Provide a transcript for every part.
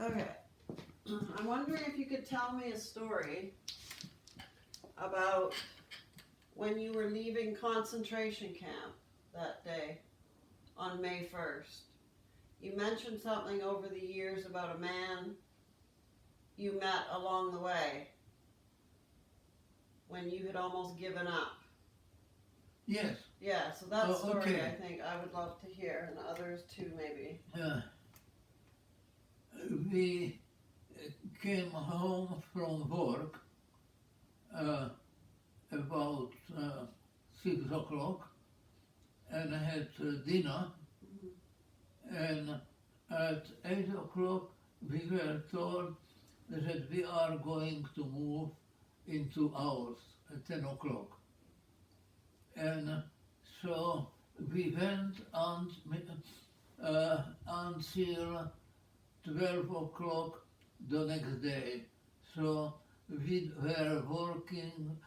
Okay. I'm wondering if you could tell me a story about when you were leaving concentration camp that day on May 1st. You mentioned something over the years about a man you met along the way when you had almost given up. Yes. Yeah, so that story okay. I think I would love to hear, and others too maybe. We came home from work about 6 o'clock and had dinner, and at 8 o'clock we were told that we are going to move in 2 hours at 10 o'clock. And so we went until 12 o'clock the next day. So we were walking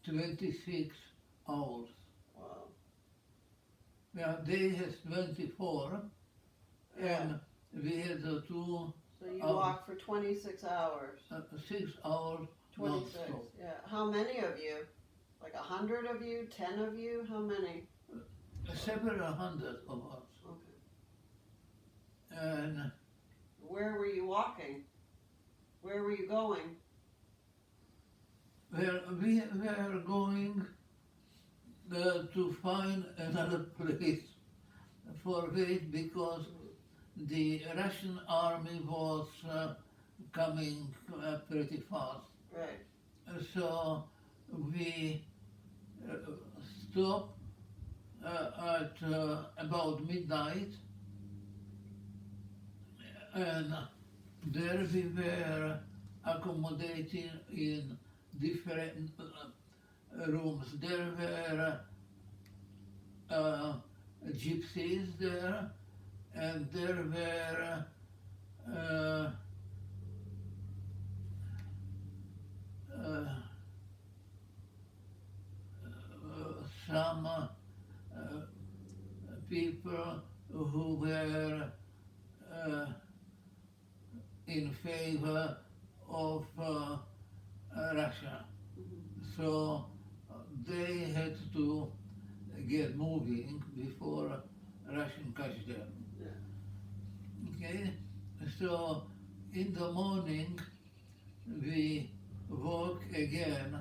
26 hours. Wow. Yeah, they has 24, Yeah. and we had the 2. So you walked for 26 hours. 6 hours 26, non-stop. yeah. How many of you? Like 100 of you? 10 of you? How many? Several hundred of us. Okay. And Where were you walking? Where were you going? well, we were going to find another place for wait because the Russian army was coming pretty fast. Right. So we stopped at about midnight, and there we were accommodating in different rooms. There were gypsies there, and there were some people who were in favor of Russia. So they had to get moving before Russian catch them. Yeah. Okay, so in the morning we walk again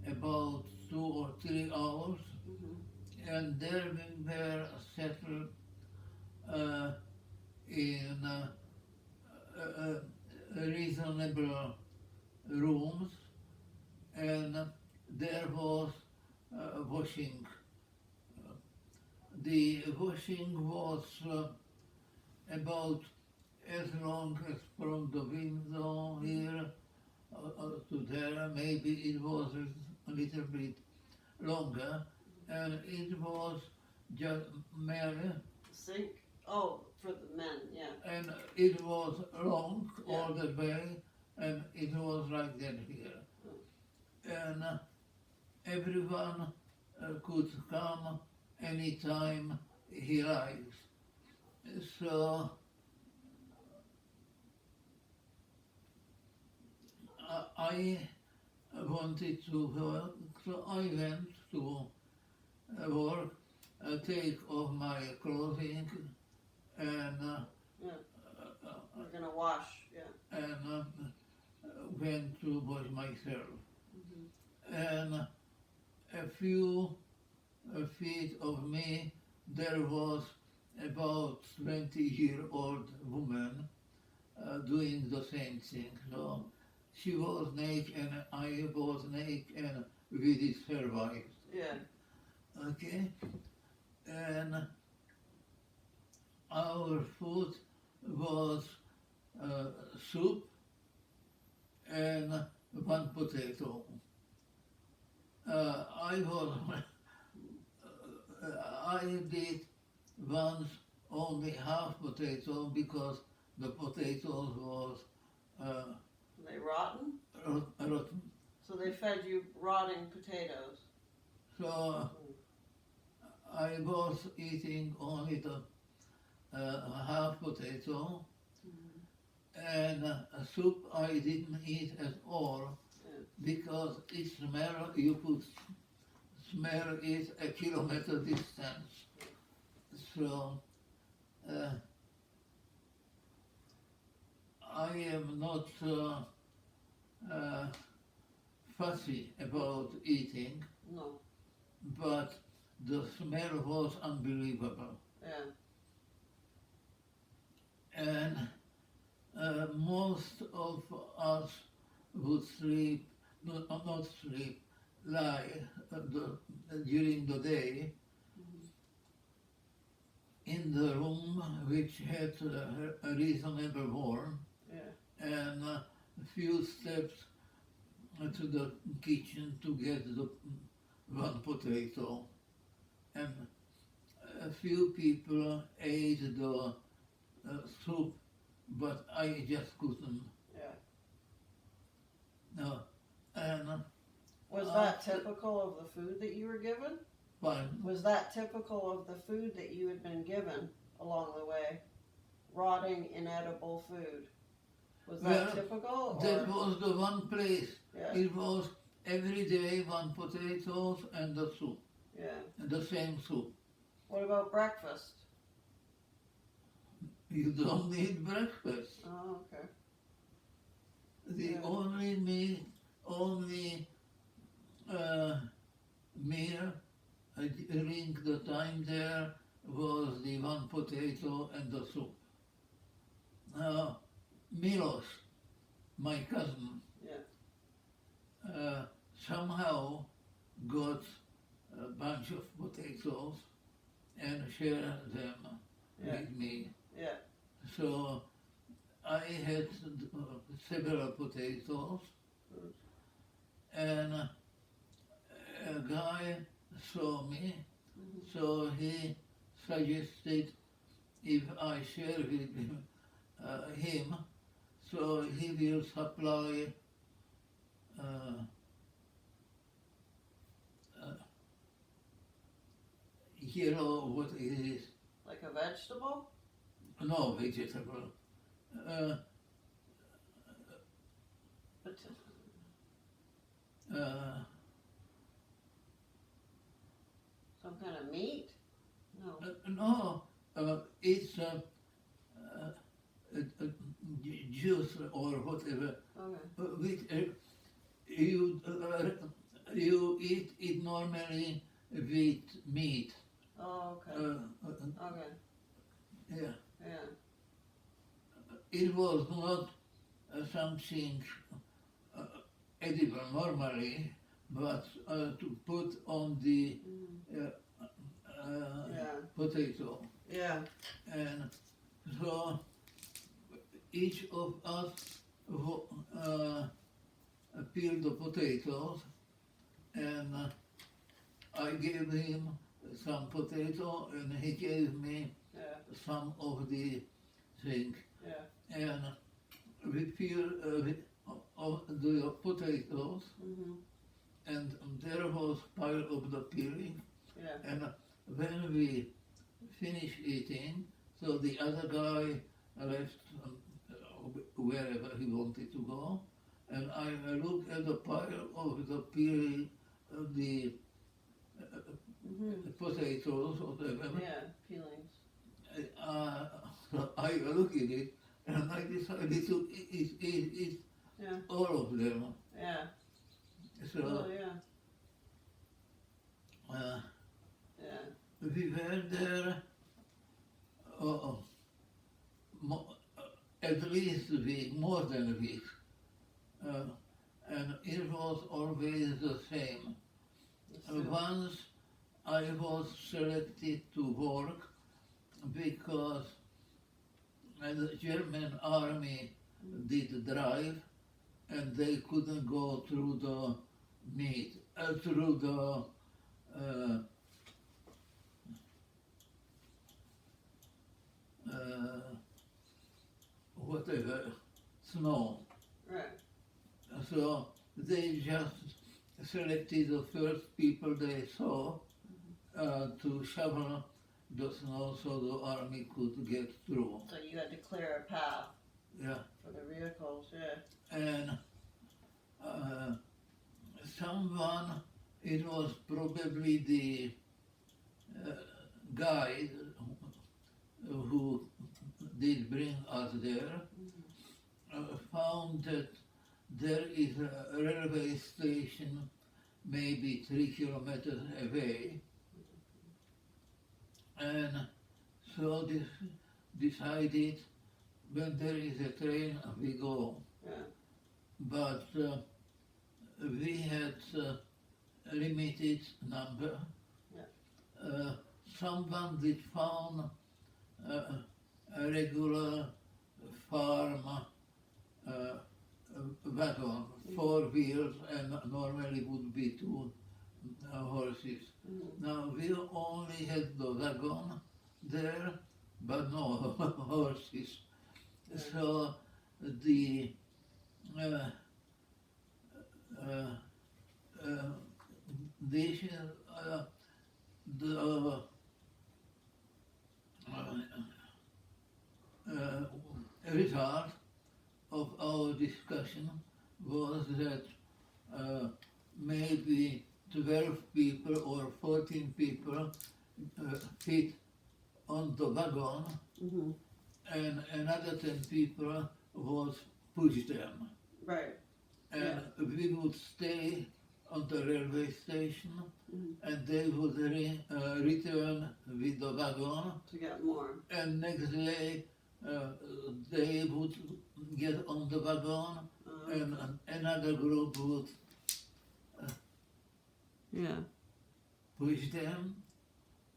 about 2 or 3 hours, and there we were settled in reasonable rooms, and there was washing. The washing was about as long as from the window here to there. Maybe it was a little bit longer, and it was just merely. Sink? Oh, for the men, yeah. And it was long Yeah. all the way, and it was like that here. And everyone could come anytime he likes. So I wanted to work, so I went to work, take off my clothing, and We're gonna wash, yeah. and went to wash myself. And a few feet of me there was about 20-year-old woman doing the same thing. So she was naked and I was naked, and we did survive. Yeah. Okay? And our food was soup and 1 potato. I did once only half potato because the potatoes was Were they rotten? rotten. So they fed you rotting potatoes. So I was eating only the half potato, And soup I didn't eat at all because it smell, you could smell it a kilometer distance. So I am not fussy about eating, No. but the smell was unbelievable. Yeah. And most of us would sleep, not sleep, lie during the day in the room which had a reasonable warm and a few steps to the kitchen to get the one potato. And a few people ate the soup, but I just couldn't. Yeah. No. And Was that typical of the food that you were given? Pardon? Was that typical of the food that you had been given along the way? Rotting, inedible food. Was that Well, typical? that was the one place. Yeah. It was every day one potatoes and the soup, Yeah. and the same soup. What about breakfast? You don't need breakfast. Oh, okay. The Yeah. only meal during the time there was the one potato and the soup. Now, Milos, my cousin, somehow got a bunch of potatoes and shared them with me. Yeah. So I had several potatoes, and a guy saw me, so he suggested if I share with him, so he will supply yellow, what it is? Like a vegetable? No, vegetable. Some kind of meat? No. It's juice or whatever. Okay. With, you eat it normally with meat. Oh, okay. Okay. Yeah. Yeah. It was not something edible normally, but to put on the potato. Yeah. And so each of us peeled the potatoes, and I gave him some potato, and he gave me some of the thing. Yeah. And we peel of the potatoes, and there was pile of the peeling. Yeah. And when we finished eating, so the other guy left wherever he wanted to go, and I looked at the pile of the peeling, the potatoes or whatever. Yeah, peelings. So I looked at it, and I decided to eat all of them. Yeah. So Oh, yeah. we were there at least a week, more than a week. And it was always the same. Once I was selected to work because the German army did drive, and they couldn't go through the whatever, snow. Right. So they just selected the first people they saw to shovel the snow so the army could get through. So you had to clear a path Yeah. for the vehicles, yeah. And someone, it was probably the guide who did bring us there, found that there is a railway station maybe 3 kilometers away, and so decided when there is a train we go. Yeah. But we had a limited number. Yeah. Someone did found a regular farm wagon, 4 wheels, and normally would be 2 horses. Now we only had the wagon there, but no horses. So the result of our discussion was that maybe 12 people or 14 people fit on the wagon, and another 10 people was push them. Right. And we would stay on the railway station, and they would return with the wagon, To get more. and next day they would get on the wagon, and another group would Yeah. push them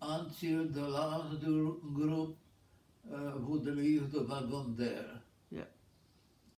until the last group would leave the wagon there.